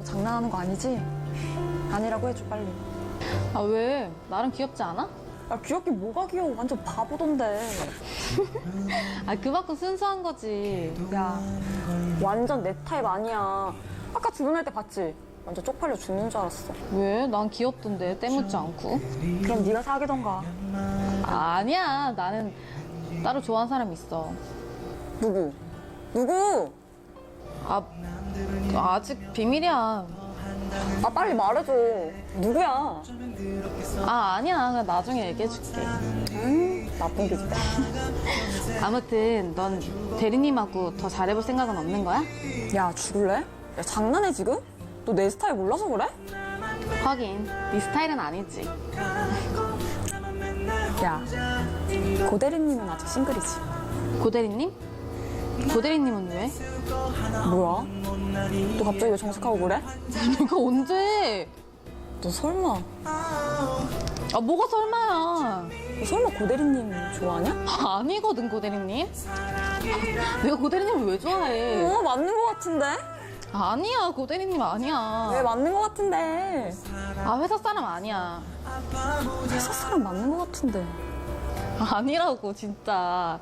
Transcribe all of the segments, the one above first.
장난하는 거 아니지? 아니라고 해줘 빨리. 아, 왜? 나름 귀엽지 않아? 야 귀엽긴 뭐가 귀여워. 완전 바보던데. 아, 그만큼 순수한 거지. 야 완전 내 타입 아니야. 아까 주문할 때 봤지? 완전 쪽팔려 죽는 줄 알았어. 왜? 난 귀엽던데, 때묻지 않고. 그럼 네가 사귀던가. 아니야, 나는 따로 좋아하는 사람 있어. 누구? 누구? 아, 아직 비밀이야. 아 빨리 말해줘. 누구야? 아, 아니야. 그냥 나중에 얘기해줄게. 나쁜 기집애. 아무튼 넌 대리님하고 더 잘해볼 생각은 없는 거야? 야 죽을래? 야 장난해 지금? 너 내 스타일 몰라서 그래? 하긴 네 스타일은 아니지. 야 고대리님은 아직 싱글이지. 고대리님? 고대리님은 왜? 뭐야? 너 갑자기 왜 정색하고 그래? 내가 언제? 너 설마 아, 뭐가 설마야. 너 설마 고대리님 좋아하냐? 아니거든, 고대리님. 내가 고대리님을 왜 좋아해? 맞는 거 같은데? 아니야, 고대리님 아니야. 왜 맞는 거 같은데? 아, 회사 사람 아니야. 회사 사람 맞는 거 같은데. 아니라고, 진짜.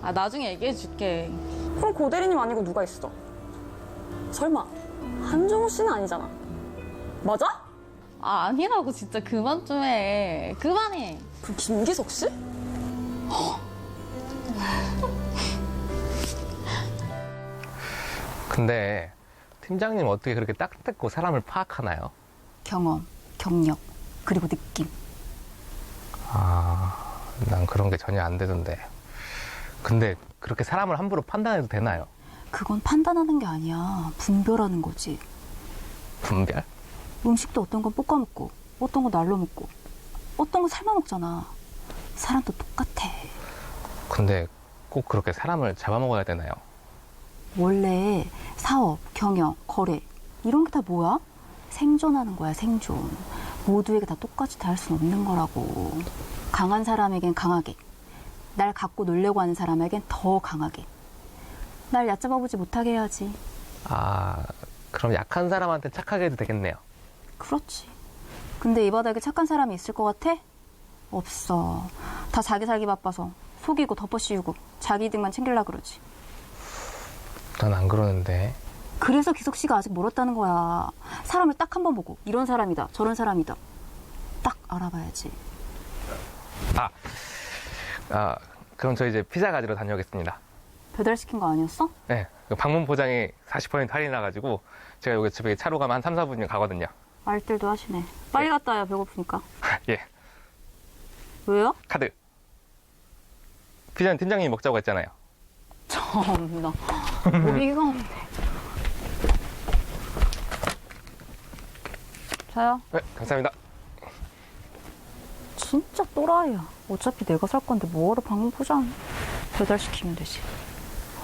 아, 나중에 얘기해줄게. 그럼 고대리님 아니고 누가 있어? 설마 한정우 씨는 아니잖아. 맞아? 아, 아니라고, 진짜 그만 좀 해. 그만해. 그럼 김기석 씨? 근데 팀장님 어떻게 그렇게 딱 듣고 사람을 파악하나요? 경험, 경력, 그리고 느낌. 아, 난 그런 게 전혀 안 되던데. 근데 그렇게 사람을 함부로 판단해도 되나요? 그건 판단하는 게 아니야. 분별하는 거지. 분별? 음식도 어떤 건 볶아 먹고, 어떤 건 날로 먹고, 어떤 건 삶아 먹잖아. 사람도 똑같아. 근데 꼭 그렇게 사람을 잡아먹어야 되나요? 원래 사업, 경영, 거래 이런 게 다 뭐야? 생존하는 거야, 생존. 모두에게 다 똑같이 다 할 수는 없는 거라고. 강한 사람에겐 강하게, 날 갖고 놀려고 하는 사람에겐 더 강하게. 날 얕잡아보지 못하게 해야지. 아, 그럼 약한 사람한테 착하게 해도 되겠네요. 그렇지. 근데 이 바닥에 착한 사람이 있을 것 같아? 없어. 다 자기 살기 바빠서 속이고 덮어씌우고 자기 이득만 챙기려고 그러지. 난 안 그러는데. 그래서 기석 씨가 아직 멀었다는 거야. 사람을 딱 한 번 보고 이런 사람이다, 저런 사람이다. 딱 알아봐야지. 그럼 저 이제 피자 가지러 다녀오겠습니다. 배달시킨 거 아니었어? 네, 방문 포장이 40% 할인 나가지고 제가 여기 집에 차로 가면 한 3, 4분이면 가거든요. 말들도 하시네. 빨리 갔다 와요, 배고프니까. 예, 왜요? 카드. 피자는 팀장님이 먹자고 했잖아요. 참나. 어이가 없네. 자요. 네, 감사합니다. 진짜 또라이야. 어차피 내가 살 건데 뭐하러 방문 포장 배달시키면 되지.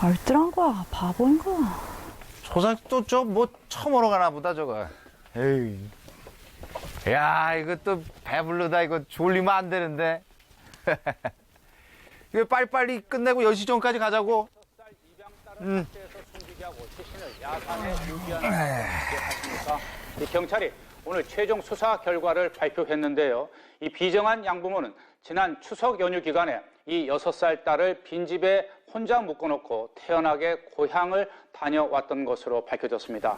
알뜰한 거야. 바보인 거야. 소작도 저 뭐 처음으로 가나 보다 저거. 에이. 야 이거 또 배부르다. 이거 졸리면 안 되는데. 이거 빨리빨리 끝내고 10시 전까지 가자고. 이 경찰이 오늘 최종 수사 결과를 발표했는데요. 이 비정한 양부모는 지난 추석 연휴 기간에 이 6살 딸을 빈집에 혼자 묶어놓고 태연하게 고향을 다녀왔던 것으로 밝혀졌습니다.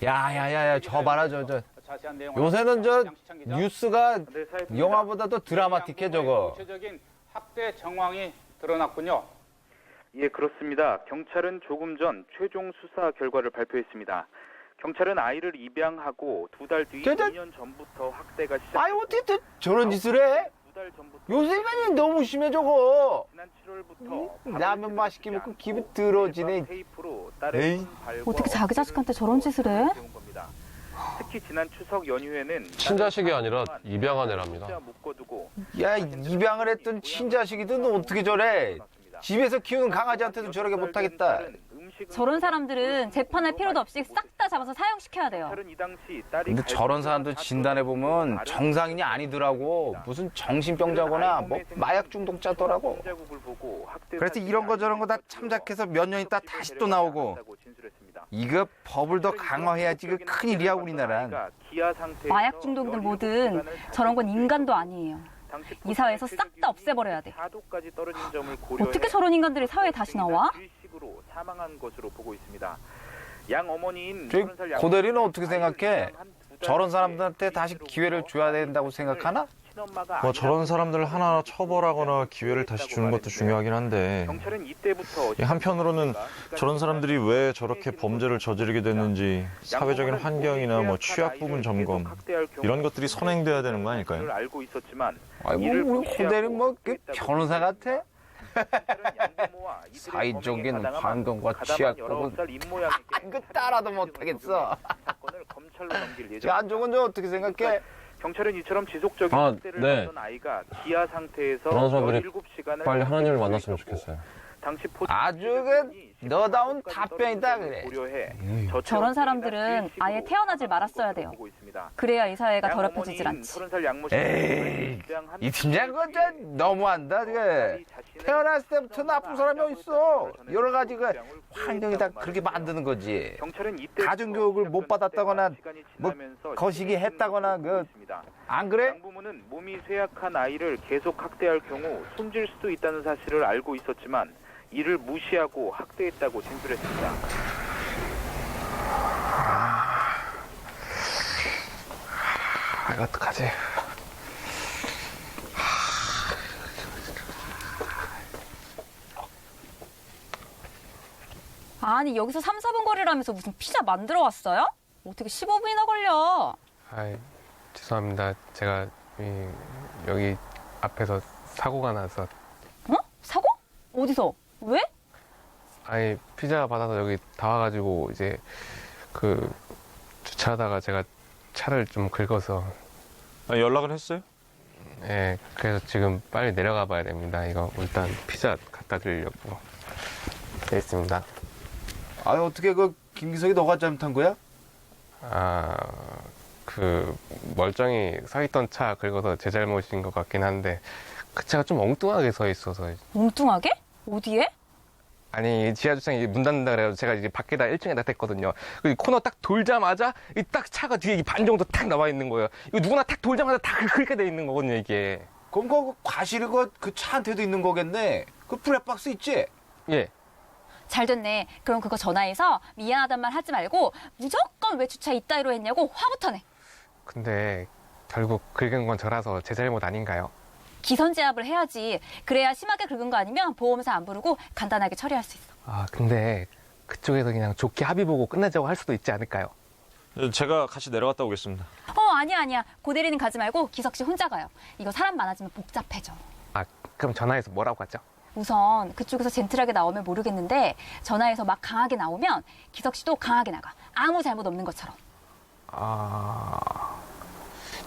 야야야야 저 봐라 저. 자세한 내용을 요새는 저 양시창 기자. 뉴스가 네, 살펴봅니다. 영화보다 더 드라마틱해 저거. 구체적인 학대 정황이 드러났군요. 예, 그렇습니다. 경찰은 조금 전 최종 수사 결과를 발표했습니다. 경찰은 아이를 입양하고 2달 뒤 2년 전부터 학대가 시작. 아이 어떻게 또 저런 짓을 해? 2달 전부터 요즘에는 너무 심해 저거. 지난 7월부터 라면 맛있게 먹고 기분 더러지네. 테이프로 에이. 딸의 발과 어떻게 자기 자식한테 저런 짓을 해? 배운 겁니다. 특히 지난 추석 연휴에는 친자식이 아니라 입양한 애랍니다. 혼자 묶어두고 야 입양을 했던 친자식이든 어떻게 저래? 집에서 키우는 강아지한테도 저렇게 못하겠다. 저런 사람들은 재판할 필요도 없이 싹 다 잡아서 사형시켜야 돼요. 경찰은 이 당시 딸이 근데 저런 사람들 진단해 보면 정상인이 아니더라고. 무슨 정신병자거나 뭐 마약 중독자더라고. 그래서 이런 거 저런 거 다 참작해서 몇 년 있다 다시 또 나오고. 이거 법을 더 강화해야지 그 큰일이야 우리나라는. 마약 중독이든 뭐든 저런 건 인간도 아니에요. 이 사회에서 싹 다 없애버려야 돼. 어떻게 저런 인간들이 사회에 다시 나와? 질식으로 사망한 것으로 보고 있습니다. 양 어머니인 저희 30살 양 고대리는 어떻게 어머니는 생각해? 입양 한두 저런 달 사람들한테 뒤에 다시 임시로 기회를 줘야 된다고 생각하나? 친엄마가 뭐 저런 아니라고 사람들 하나하나 처벌하거나 기회를 다시 주는 것도 중요하긴 한데 경찰은 이때부터 한편으로는 저런 사람들이 왜 저렇게 범죄를 저지르게 됐는지 사회적인 환경이나 뭐 취약 부분 점검 이런 것들이 선행돼야 되는 거 아닐까요? 알고 있었지만 아이고 이를 우리 무시하고 고대리는 뭐그 있다고 변호사 같아? 경찰은 양부모와 이들의 사회적인 범행에 가담한 환경과 가담한 취약 19살 임모양에게 이거 따라도 못하겠어. 사건을 검찰로 넘길 저 예정입니다. 안종은 저 어떻게 생각해? 경찰은 이처럼 지속적인 아, 학대를 네. 받던 아이가 기아 상태에서 그런 사람들이 17시간을 빨리 하나님을 만났으면 좋겠어요. 당시 아주 그 너다운 답변이다 그래. 저런 사람들은 아예 태어나질 말았어야 돼요. 그래야 이 사회가 더럽혀지질 않지. 에이, 이 팀장 그건 좀 너무한다. 그 태어났을 때부터 나쁜 사람이 어딨어. 여러 가지 그 환경이 다 그렇게 만드는 거지. 가정교육을 못 받았다거나 뭐 거시기 했다거나 그 안 그래? 양부모는 몸이 쇠약한 아이를 계속 학대할 경우 숨질 수도 있다는 사실을 알고 있었지만 이를 무시하고 학대했다고 진술했습니다. 이거 어떡하지? 아니 여기서 3, 4분 거리라면서 무슨 피자 만들어 왔어요? 어떻게 15분이나 걸려? 아이, 죄송합니다. 제가 여기 앞에서 사고가 나서 어? 사고? 어디서? 왜? 아니 피자 받아서 여기 다 와가지고 이제 그 주차하다가 제가 차를 좀 긁어서 연락을 했어요? 예, 그래서 지금 빨리 내려가 봐야 됩니다. 이거 일단 피자 갖다 드리려고 돼 있습니다. 아 어떻게 그 김기석이 너가 잘못한 거야? 아, 그 멀쩡히 서 있던 차 긁어서 제 잘못인 것 같긴 한데 그 차가 좀 엉뚱하게 서 있어서 엉뚱하게? 어디에? 아니 지하 주차장이 문 닫는다 그래서 제가 이제 밖에다 1층에다 댔거든요. 그 코너 딱 돌자마자 이 딱 차가 뒤에 반 정도 탁 나와 있는 거예요. 이거 누구나 딱 돌자마자 다 그렇게 돼 있는 거거든요 이게. 그럼 그 과실이 그 차한테도 있는 거겠네. 그 블랙박스 있지? 예. 잘 됐네. 그럼 그거 전화해서 미안하단 말 하지 말고 무조건 왜 주차 이따위로 했냐고 화부터 내. 근데 결국 긁은 건 저라서 제 잘못 아닌가요? 기선제압을 해야지. 그래야 심하게 긁은 거 아니면 보험사 안 부르고 간단하게 처리할 수 있어. 아 근데 그쪽에서 그냥 좋게 합의 보고 끝내자고 할 수도 있지 않을까요? 제가 같이 내려갔다 오겠습니다. 아니야. 고대리는 가지 말고 기석 씨 혼자 가요. 이거 사람 많아지면 복잡해져. 아 그럼 전화해서 뭐라고 하죠? 우선 그쪽에서 젠틀하게 나오면 모르겠는데 전화해서 막 강하게 나오면 기석 씨도 강하게 나가. 아무 잘못 없는 것처럼. 아...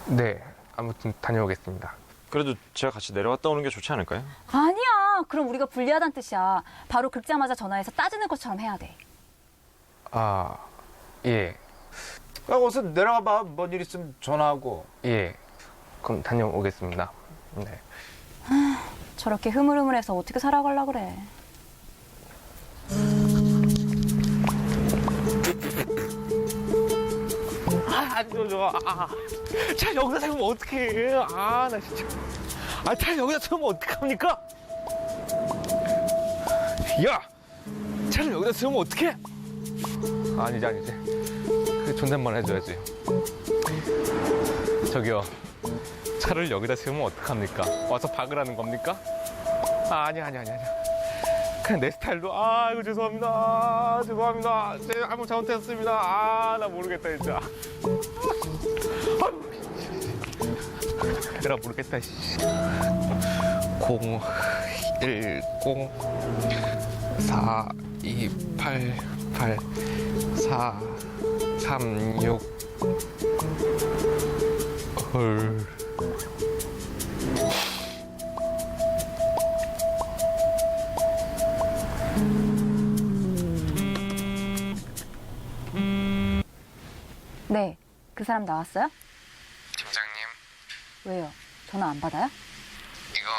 네, 아무튼 다녀오겠습니다. 그래도 제가 같이 내려갔다 오는 게 좋지 않을까요? 아니야. 그럼 우리가 불리하다는 뜻이야. 바로 긁자마자 전화해서 따지는 것처럼 해야 돼. 아, 예, 야 어서 내려가 봐. 뭔 일 있으면 전화하고. 예. 그럼 다녀오겠습니다. 네. 저렇게 흐물흐물해서 어떻게 살아가려고 그래. 안 좋아. 차 여기다 세우면 어떡해. 나 진짜. 차 여기다 세우면 어떡합니까? 야! 차를 여기다 세우면 어떡해? 아니지. 그 존댓말 해줘야지. 저기요. 차를 여기다 세우면 어떡합니까? 와서 박으라는 겁니까? 아니야. 그냥 내 스타일로 이거 죄송합니다. 죄송합니다. 제가 아무 잘못했습니다. 나 모르겠다 진짜. 내가 모르겠다. 010 4288 436 헐. 네, 그 사람 나왔어요? 팀장님, 왜요? 전화 안 받아요? 이거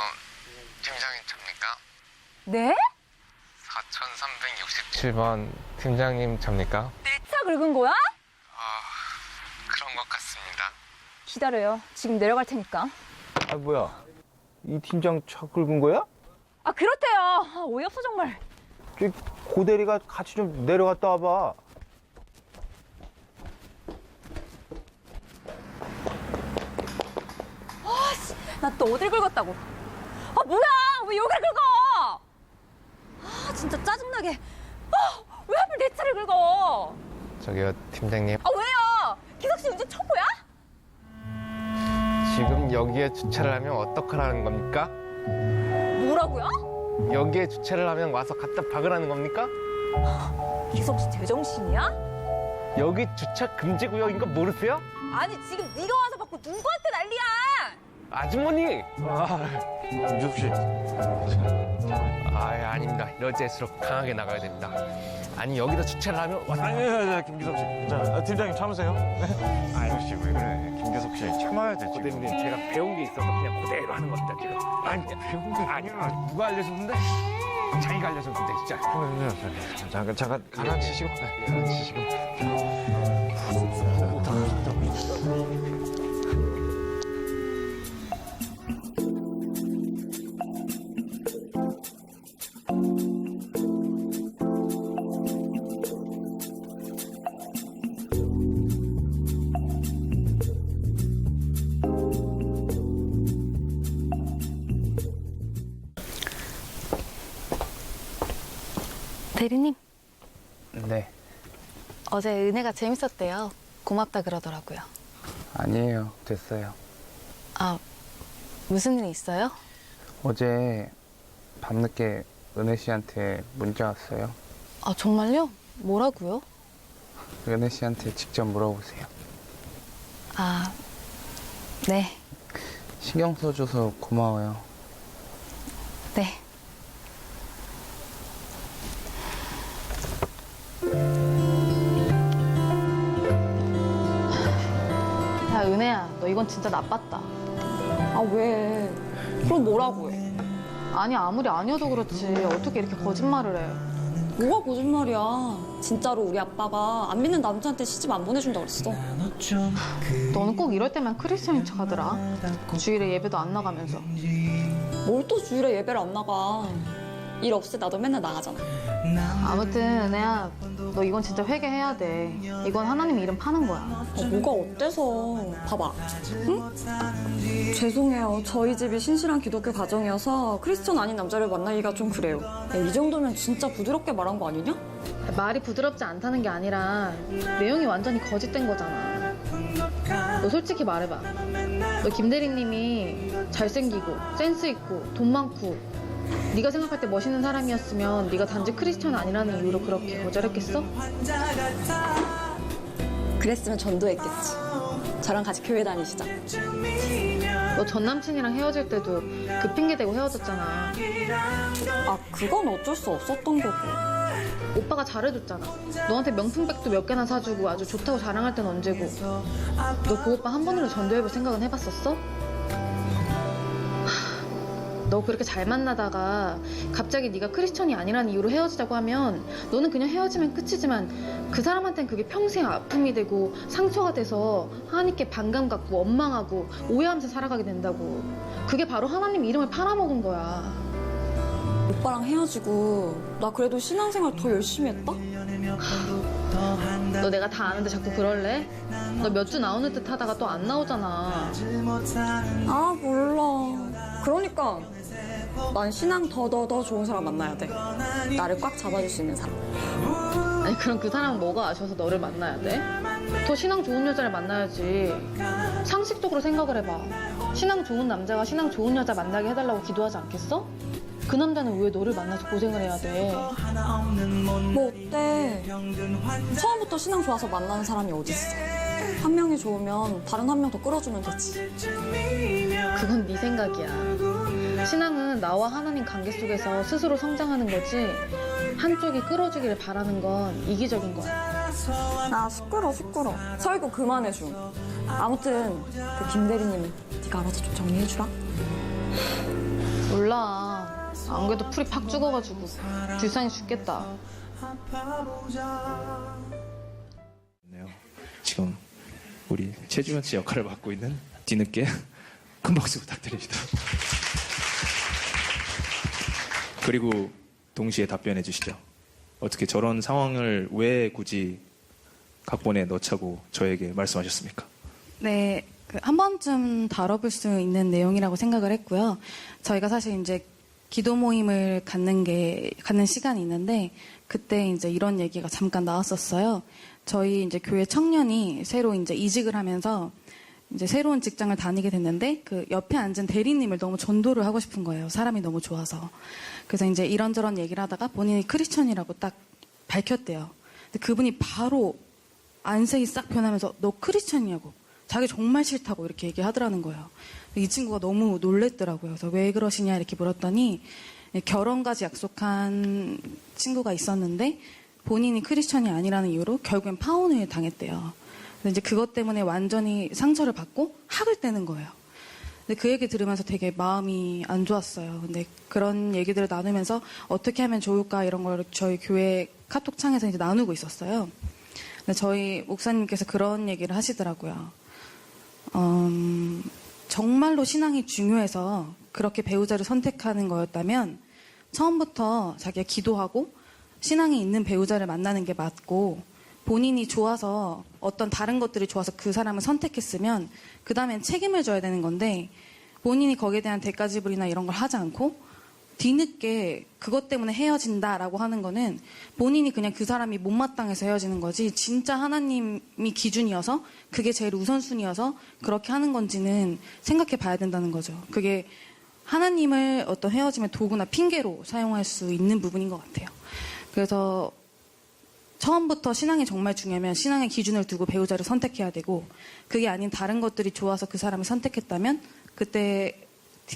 팀장님 잡니까? 네? 4367번 팀장님 잡니까? 내 차 긁은 거야? 그런 것 같습니다. 기다려요. 지금 내려갈 테니까. 뭐야? 이 팀장 차 긁은 거야? 그렇대요. 어이없어 정말. 고대리가 같이 좀 내려갔다 와봐. 나 또 어딜 긁었다고. 뭐야? 왜 여기를 긁어? 진짜 짜증나게. 왜 하필 내 차를 긁어? 저기요 팀장님, 왜요? 기석 씨 운전 초보야? 지금 여기에 주차를 하면 어떡하라는 겁니까? 뭐라고요? 여기에 주차를 하면 와서 갖다 박으라는 겁니까? 기석 씨 제정신이야? 여기 주차 금지 구역인 거 모르세요? 아니 지금 네가 와서 받고 누구한테 난리야? 아주머니! 김주석 씨. 아닙니다. 이럴 때일수록 강하게 나가야 됩니다. 아니 여기다 주차를 하면 와서 아니, 김주석 씨. 자, 팀장님 참으세요. 아저씨 왜 그래? 김규석 씨 참아야지 고대리님 지금. 제가 배운 게 있어서 그냥 그대로 하는 겁니다 지금. 아니 배운 게 아니야. 누가 알려줬는데? 자기가 알려줬는데 진짜. 잠깐 가라앉히시고. 가라앉히시고. 대리님, 네, 어제 은혜가 재밌었대요. 고맙다 그러더라고요. 아니에요. 됐어요. 무슨 일 있어요? 어제 밤늦게 은혜 씨한테 문자 왔어요. 정말요? 뭐라고요? 은혜 씨한테 직접 물어보세요. 네. 신경 써줘서 고마워요. 네. 야, 은혜야, 너 이건 진짜 나빴다. 왜? 그럼 뭐라고 해? 아니, 아무리 아니어도 그렇지. 어떻게 이렇게 거짓말을 해? 뭐가 거짓말이야. 진짜로 우리 아빠가 안 믿는 남자한테 시집 안 보내준다 그랬어. 너는 꼭 이럴 때만 크리스천인 척 하더라. 주일에 예배도 안 나가면서. 뭘 또 주일에 예배를 안 나가. 일 없을 때 나도 맨날 나가잖아. 아무튼 은혜야, 너 이건 진짜 회개해야 돼. 이건 하나님 이름 파는 거야. 뭐가 어때서. 봐봐. 응? 죄송해요. 저희 집이 신실한 기독교 가정이어서 크리스천 아닌 남자를 만나기가 좀 그래요. 이 정도면 진짜 부드럽게 말한 거 아니냐? 말이 부드럽지 않다는 게 아니라 내용이 완전히 거짓된 거잖아. 너 솔직히 말해봐. 너 김대리님이 잘생기고 센스 있고 돈 많고 네가 생각할 때 멋있는 사람이었으면 네가 단지 크리스천 아니라는 이유로 그렇게 거절했겠어? 그랬으면 전도했겠지. 저랑 같이 교회 다니시자. 너 전 남친이랑 헤어질 때도 그 핑계 대고 헤어졌잖아. 그건 어쩔 수 없었던 거고. 오빠가 잘해줬잖아. 너한테 명품백도 몇 개나 사주고 아주 좋다고 자랑할 땐 언제고. 너 그 오빠 한 번이라도 전도해볼 생각은 해봤었어? 너 그렇게 잘 만나다가 갑자기 네가 크리스천이 아니라는 이유로 헤어지자고 하면 너는 그냥 헤어지면 끝이지만 그 사람한테는 그게 평생 아픔이 되고 상처가 돼서 하나님께 반감 갖고 원망하고 오해하면서 살아가게 된다고. 그게 바로 하나님 이름을 팔아먹은 거야. 오빠랑 헤어지고 나 그래도 신앙생활 더 열심히 했다? 너 내가 다 아는데 자꾸 그럴래? 너 몇 주 나오는 듯 하다가 또 안 나오잖아. 몰라. 그러니까 난 신앙 더 좋은 사람 만나야 돼. 나를 꽉 잡아줄 수 있는 사람. 아니 그럼 그 사람은 뭐가 아쉬워서 너를 만나야 돼? 더 신앙 좋은 여자를 만나야지. 상식적으로 생각을 해봐. 신앙 좋은 남자가 신앙 좋은 여자 만나게 해달라고 기도하지 않겠어? 그 남자는 왜 너를 만나서 고생을 해야 돼? 뭐 어때? 처음부터 신앙 좋아서 만나는 사람이 어딨어. 한 명이 좋으면 다른 한 명 더 끌어주면 되지. 그건 네 생각이야. 신앙은 나와 하나님 관계 속에서 스스로 성장하는 거지 한쪽이 끌어주기를 바라는 건 이기적인 거야. 아 시끄러. 설교 그만해 좀. 아무튼 그 김 대리님 네가 알아서 좀 정리해주라. 몰라. 안 그래도 풀이 팍 죽어가지고 불쌍해 죽겠다. 지금 우리 최주현 씨 역할을 맡고 있는 뒤늦게 큰 박수 부탁드립니다. 그리고 동시에 답변해 주시죠. 어떻게 저런 상황을 왜 굳이 각본에 넣자고 저에게 말씀하셨습니까? 네, 한 번쯤 다뤄볼 수 있는 내용이라고 생각을 했고요. 저희가 사실 이제 기도 모임을 갖는 시간이 있는데 그때 이제 이런 얘기가 잠깐 나왔었어요. 저희 이제 교회 청년이 새로 이제 이직을 하면서 이제 새로운 직장을 다니게 됐는데 그 옆에 앉은 대리님을 너무 전도를 하고 싶은 거예요. 사람이 너무 좋아서. 그래서 이제 이런저런 얘기를 하다가 본인이 크리스천이라고 딱 밝혔대요. 근데 그분이 바로 안색이 싹 변하면서 너 크리스천이냐고. 자기 정말 싫다고 이렇게 얘기하더라는 거예요. 이 친구가 너무 놀랬더라고요. 그래서 왜 그러시냐 이렇게 물었더니 결혼까지 약속한 친구가 있었는데 본인이 크리스천이 아니라는 이유로 결국엔 파혼을 당했대요. 그래서 이제 그것 때문에 완전히 상처를 받고 학을 떼는 거예요. 근데 그 얘기 들으면서 되게 마음이 안 좋았어요. 근데 그런 얘기들을 나누면서 어떻게 하면 좋을까 이런 걸 저희 교회 카톡창에서 이제 나누고 있었어요. 근데 저희 목사님께서 그런 얘기를 하시더라고요. 정말로 신앙이 중요해서 그렇게 배우자를 선택하는 거였다면 처음부터 자기가 기도하고 신앙이 있는 배우자를 만나는 게 맞고 본인이 좋아서 어떤 다른 것들이 좋아서 그 사람을 선택했으면 그 다음엔 책임을 져야 되는 건데 본인이 거기에 대한 대가 지불이나 이런 걸 하지 않고 뒤늦게 그것 때문에 헤어진다라고 하는 거는 본인이 그냥 그 사람이 못마땅해서 헤어지는 거지 진짜 하나님이 기준이어서 그게 제일 우선순위여서 그렇게 하는 건지는 생각해 봐야 된다는 거죠. 그게 하나님을 어떤 헤어짐의 도구나 핑계로 사용할 수 있는 부분인 것 같아요. 그래서 처음부터 신앙이 정말 중요하면 신앙의 기준을 두고 배우자를 선택해야 되고 그게 아닌 다른 것들이 좋아서 그 사람을 선택했다면 그때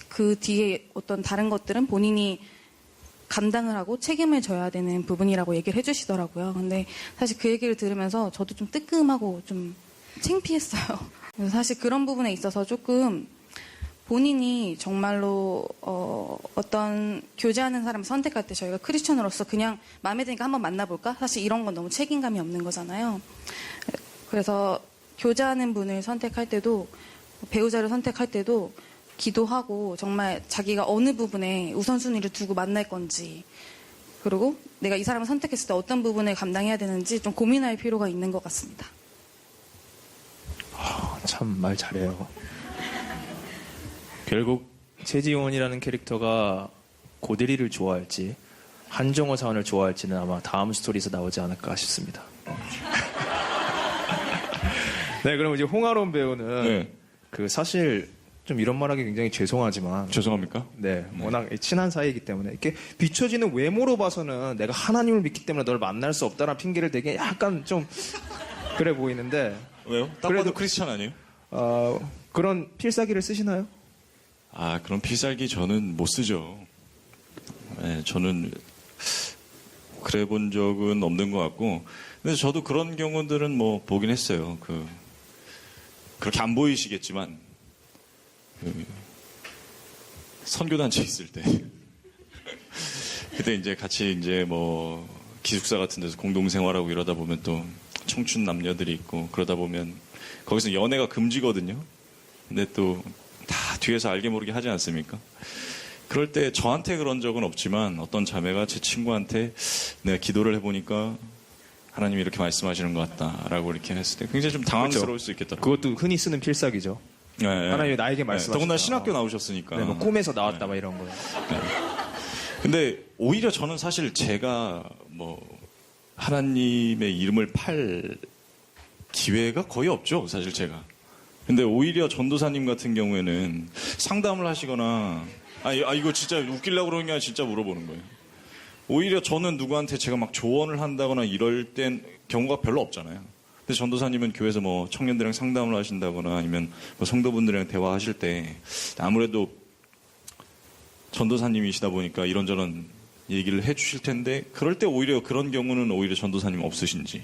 그 뒤에 어떤 다른 것들은 본인이 감당을 하고 책임을 져야 되는 부분이라고 얘기를 해주시더라고요. 근데 사실 그 얘기를 들으면서 저도 좀 뜨끔하고 좀 창피했어요. 그래서 사실 그런 부분에 있어서 조금 본인이 정말로 어떤 교제하는 사람을 선택할 때 저희가 크리스천으로서 그냥 마음에 드니까 한번 만나볼까? 사실 이런 건 너무 책임감이 없는 거잖아요. 그래서 교제하는 분을 선택할 때도 배우자를 선택할 때도 기도하고 정말 자기가 어느 부분에 우선순위를 두고 만날 건지 그리고 내가 이 사람을 선택했을 때 어떤 부분을 감당해야 되는지 좀 고민할 필요가 있는 것 같습니다. 참 말 잘해요. 결국 최지원이라는 캐릭터가 고대리를 좋아할지 한정호 사원을 좋아할지는 아마 다음 스토리에서 나오지 않을까 싶습니다. 네, 그럼 이제 홍아론 배우는 그 사실 좀 이런 말하기 굉장히 죄송하지만 죄송합니까? 네, 워낙 친한 사이이기 때문에 이렇게 비춰지는 외모로 봐서는 내가 하나님을 믿기 때문에 널 만날 수 없다는 핑계를 대기 약간 좀 그래 보이는데 왜요? 딱 봐도 크리스찬 아니에요? 그런 필살기를 쓰시나요? 아, 그런 필살기 저는 못 쓰죠. 네, 저는 그래 본 적은 없는 것 같고, 근데 저도 그런 경우들은 뭐 보긴 했어요. 그렇게 안 보이시겠지만, 선교단체 있을 때. 그때 이제 같이 이제 뭐 기숙사 같은 데서 공동생활하고 이러다 보면 또 청춘 남녀들이 있고 그러다 보면 거기서 연애가 금지거든요. 근데 또 다 뒤에서 알게 모르게 하지 않습니까? 그럴 때 저한테 그런 적은 없지만 어떤 자매가 제 친구한테 내가 기도를 해보니까 하나님이 이렇게 말씀하시는 것 같다라고 이렇게 했을 때 굉장히 좀 당황스러울 수 있겠더라고요. 그것도 흔히 쓰는 필살기죠. 네, 하나님이 나에게 말씀하시다. 더군다나 신학교 나오셨으니까. 네, 뭐 꿈에서 나왔다 막 이런 거. 네. 근데 오히려 저는 사실 제가 뭐 하나님의 이름을 팔 기회가 거의 없죠, 사실 제가. 근데 오히려 전도사님 같은 경우에는 상담을 하시거나 이거 진짜 웃기려고 그러는 게 아니라 진짜 물어보는 거예요. 오히려 저는 누구한테 제가 막 조언을 한다거나 이럴 땐 경우가 별로 없잖아요. 근데 전도사님은 교회에서 뭐 청년들이랑 상담을 하신다거나 아니면 뭐 성도분들이랑 대화하실 때 아무래도 전도사님이시다 보니까 이런저런 얘기를 해주실 텐데 그럴 때 오히려 그런 경우는 오히려 전도사님 없으신지.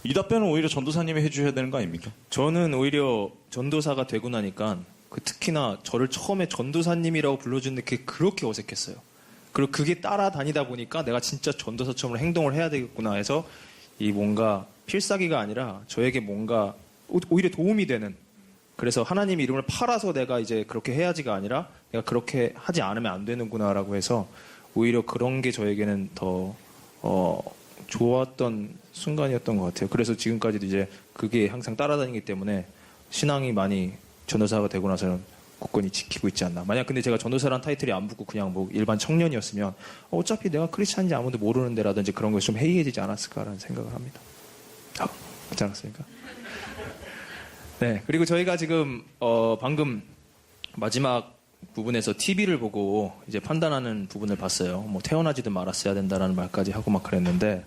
이 답변은 오히려 전도사님이 해주셔야 되는 거 아닙니까? 저는 오히려 전도사가 되고 나니까 특히나 저를 처음에 전도사님이라고 불러주는데 그게 그렇게 어색했어요. 그리고 그게 따라다니다 보니까 내가 진짜 전도사처럼 행동을 해야 되겠구나 해서 이 뭔가 필사기가 아니라 저에게 뭔가 오히려 도움이 되는, 그래서 하나님 이름을 팔아서 내가 이제 그렇게 해야지가 아니라 내가 그렇게 하지 않으면 안 되는구나라고 해서 오히려 그런 게 저에게는 더 좋았던 순간이었던 것 같아요. 그래서 지금까지도 이제 그게 항상 따라다니기 때문에 신앙이 많이 전도사가 되고 나서는 굳건히 지키고 있지 않나. 만약 근데 제가 전도사라는 타이틀이 안 붙고 그냥 뭐 일반 청년이었으면 어차피 내가 크리스찬인지 아무도 모르는데라든지 그런 것이 좀 해이해지지 않았을까라는 생각을 합니다. 그렇지 않았습니까? 네. 그리고 저희가 지금 방금 마지막 부분에서 TV를 보고 이제 판단하는 부분을 봤어요. 뭐 태어나지도 말았어야 된다라는 말까지 하고 막 그랬는데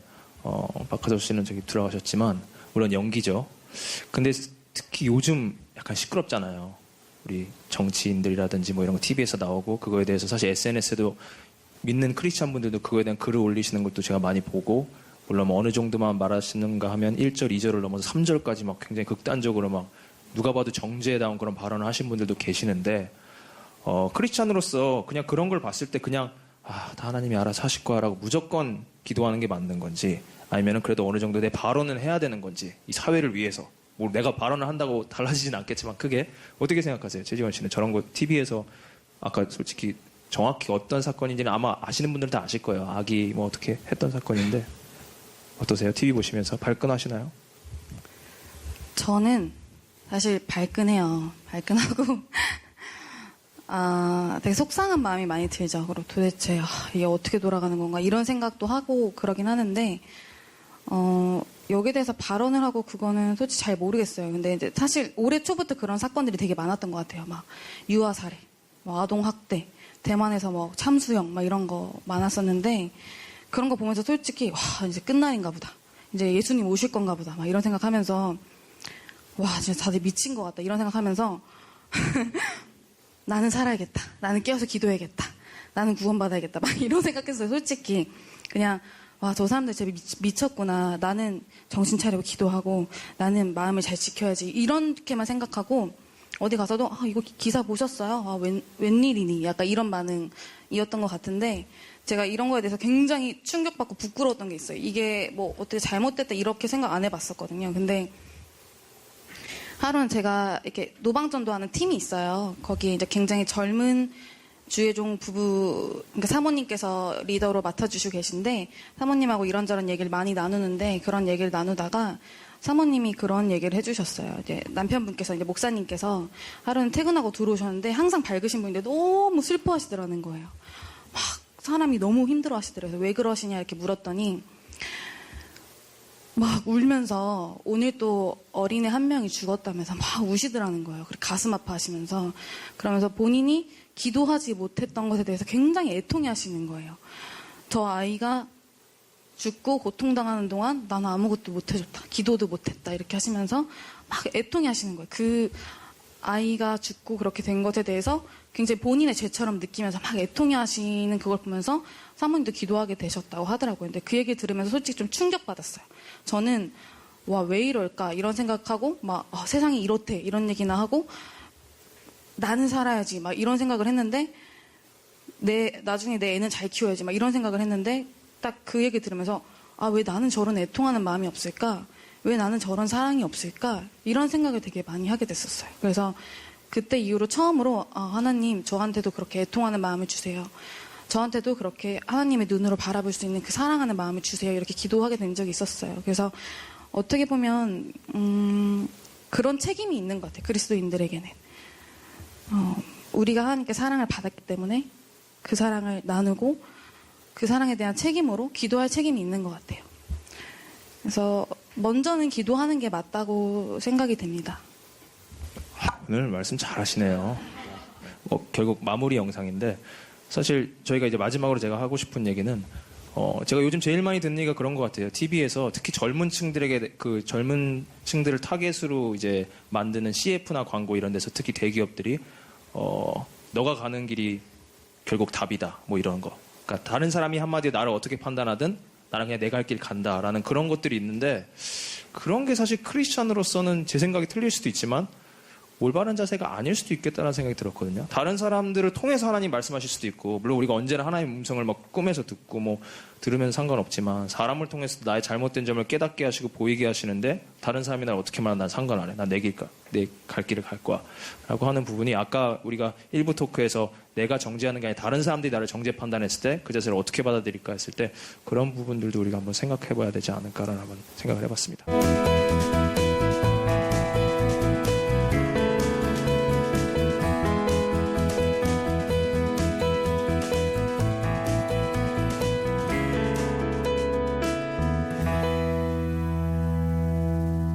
박하서 씨는 저기 들어가셨지만 물론 연기죠. 근데 특히 요즘 약간 시끄럽잖아요. 우리 정치인들이라든지 뭐 이런 거 TV에서 나오고 그거에 대해서 사실 SNS에도 믿는 크리스찬 분들도 그거에 대한 글을 올리시는 것도 제가 많이 보고, 물론 뭐 어느 정도만 말하시는가 하면 1절, 2절을 넘어서 3절까지 막 굉장히 극단적으로 막 누가 봐도 정죄다운 그런 발언을 하신 분들도 계시는데 크리스찬으로서 그냥 그런 걸 봤을 때 그냥 다 하나님이 알아서 하실 거야라고 무조건 기도하는 게 맞는 건지, 아니면은 그래도 어느 정도 내 발언은 해야 되는 건지, 이 사회를 위해서 뭐 내가 발언을 한다고 달라지진 않겠지만 크게 어떻게 생각하세요? 최지원 씨는 저런 거 TV에서 아까 솔직히 정확히 어떤 사건인지는 아마 아시는 분들은 다 아실 거예요. 아기 뭐 어떻게 했던 사건인데 어떠세요? TV 보시면서 발끈하시나요? 저는 사실 발끈해요. 발끈하고 되게 속상한 마음이 많이 들죠. 그리고 도대체 이게 어떻게 돌아가는 건가 이런 생각도 하고 그러긴 하는데 여기에 대해서 발언을 하고 그거는 솔직히 잘 모르겠어요. 근데 이제 사실 올해 초부터 그런 사건들이 되게 많았던 것 같아요. 막 유아 살해, 뭐 아동 학대, 대만에서 뭐 참수형 막 이런 거 많았었는데 그런 거 보면서 솔직히 이제 끝날인가 보다. 이제 예수님 오실 건가 보다. 막 이런 생각하면서 진짜 다들 미친 것 같다. 이런 생각하면서 나는 살아야겠다. 나는 깨어서 기도해야겠다. 나는 구원받아야겠다. 막 이런 생각했어요. 솔직히 그냥 저 사람들 진짜 미쳤구나. 나는 정신 차리고 기도하고 나는 마음을 잘 지켜야지. 이렇게만 생각하고 어디 가서도 이거 기사 보셨어요? 웬일이니? 약간 이런 반응이었던 것 같은데 제가 이런 거에 대해서 굉장히 충격받고 부끄러웠던 게 있어요. 이게 뭐 어떻게 잘못됐다 이렇게 생각 안 해봤었거든요. 근데 하루는 제가 이렇게 노방전도하는 팀이 있어요. 거기에 이제 굉장히 젊은 주혜종 부부, 그러니까 사모님께서 리더로 맡아주시고 계신데 사모님하고 이런저런 얘기를 많이 나누는데 그런 얘기를 나누다가 사모님이 그런 얘기를 해주셨어요. 이제 남편분께서 이제 목사님께서 하루는 퇴근하고 들어오셨는데 항상 밝으신 분인데 너무 슬퍼하시더라는 거예요. 막 사람이 너무 힘들어하시더라고요. 왜 그러시냐 이렇게 물었더니 막 울면서 오늘 또 어린애 한 명이 죽었다면서 막 우시더라는 거예요. 그리고 가슴 아파하시면서 그러면서 본인이 기도하지 못했던 것에 대해서 굉장히 애통해 하시는 거예요. 저 아이가 죽고 고통당하는 동안 나는 아무것도 못해줬다. 기도도 못했다. 이렇게 하시면서 막 애통해 하시는 거예요. 그 아이가 죽고 그렇게 된 것에 대해서 굉장히 본인의 죄처럼 느끼면서 막 애통해 하시는 그걸 보면서 사모님도 기도하게 되셨다고 하더라고요. 근데 그 얘기 들으면서 솔직히 좀 충격받았어요. 저는 왜 이럴까 이런 생각하고 막 세상이 이렇대 이런 얘기나 하고 나는 살아야지 막 이런 생각을 했는데 나중에 내 애는 잘 키워야지 막 이런 생각을 했는데 딱 그 얘기 들으면서 왜 나는 저런 애통하는 마음이 없을까? 왜 나는 저런 사랑이 없을까? 이런 생각을 되게 많이 하게 됐었어요. 그래서 그때 이후로 처음으로 하나님 저한테도 그렇게 애통하는 마음을 주세요. 저한테도 그렇게 하나님의 눈으로 바라볼 수 있는 그 사랑하는 마음을 주세요. 이렇게 기도하게 된 적이 있었어요. 그래서 어떻게 보면 그런 책임이 있는 것 같아요. 그리스도인들에게는. 우리가 하나님께 사랑을 받았기 때문에 그 사랑을 나누고 그 사랑에 대한 책임으로 기도할 책임이 있는 것 같아요. 그래서 먼저는 기도하는 게 맞다고 생각이 됩니다. 오늘 말씀 잘하시네요. 결국 마무리 영상인데 사실 저희가 이제 마지막으로 제가 하고 싶은 얘기는 제가 요즘 제일 많이 듣는 얘기가 그런 것 같아요. TV에서 특히 젊은 층들에게 그 젊은 층들을 타겟으로 이제 만드는 CF나 광고 이런 데서 특히 대기업들이 너가 가는 길이 결국 답이다 뭐 이런 거. 그러니까 다른 사람이 한마디에 나를 어떻게 판단하든 나는 그냥 내 갈 길 간다라는 그런 것들이 있는데 그런 게 사실 크리스찬으로서는 제 생각이 틀릴 수도 있지만 올바른 자세가 아닐 수도 있겠다는 생각이 들었거든요. 다른 사람들을 통해서 하나님 말씀하실 수도 있고 물론 우리가 언제나 하나님의 음성을 막 꿈에서 듣고 뭐 들으면 상관없지만 사람을 통해서 나의 잘못된 점을 깨닫게 하시고 보이게 하시는데 다른 사람이 날 어떻게 말하면 난 상관 안 해. 난 내 갈 길을 갈 거야. 라고 하는 부분이 아까 우리가 1부 토크에서 내가 정죄하는 게 아니라 다른 사람들이 나를 정죄 판단했을 때 그 자세를 어떻게 받아들일까 했을 때 그런 부분들도 우리가 한번 생각해 봐야 되지 않을까라는 한번 생각을 해봤습니다.